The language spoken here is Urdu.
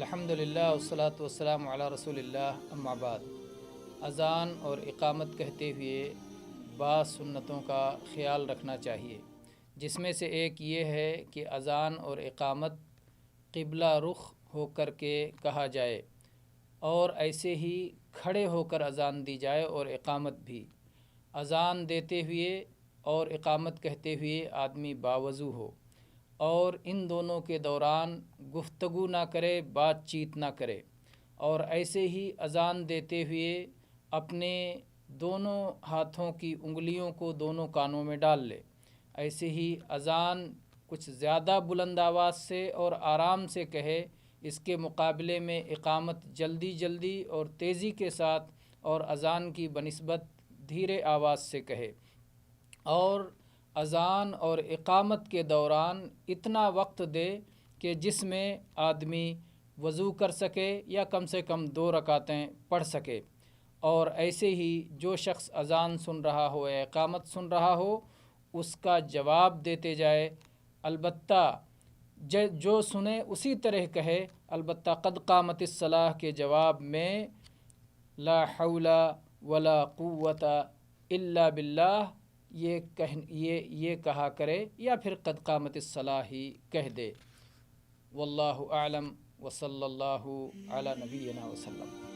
الحمدللہ والصلاۃ والسلام علی رسول اللہ اما بعد۔ اذان اور اقامت کہتے ہوئے بعض سنتوں کا خیال رکھنا چاہیے، جس میں سے ایک یہ ہے کہ اذان اور اقامت قبلہ رخ ہو کر کے کہا جائے، اور ایسے ہی کھڑے ہو کر اذان دی جائے اور اقامت بھی۔ اذان دیتے ہوئے اور اقامت کہتے ہوئے آدمی باوضو ہو، اور ان دونوں کے دوران گفتگو نہ کرے، بات چیت نہ کرے، اور ایسے ہی اذان دیتے ہوئے اپنے دونوں ہاتھوں کی انگلیوں کو دونوں کانوں میں ڈال لے۔ ایسے ہی اذان کچھ زیادہ بلند آواز سے اور آرام سے کہے، اس کے مقابلے میں اقامت جلدی جلدی اور تیزی کے ساتھ اور اذان کی بنسبت دھیرے آواز سے کہے، اور اذان اور اقامت کے دوران اتنا وقت دے کہ جس میں آدمی وضو کر سکے یا کم سے کم 2 رکعتیں پڑھ سکے۔ اور ایسے ہی جو شخص اذان سن رہا ہو یا اقامت سن رہا ہو، اس کا جواب دیتے جائے، البتہ جو سنے اسی طرح کہے، البتہ قد قامت الصلاۃ کے جواب میں لا حول ولا قوت الا باللہ یہ کہا کرے، یا پھر قد قامت الصلاۃ ہی کہہ دے۔ واللہ اعلم وصلی اللہ علی نبینا وسلم۔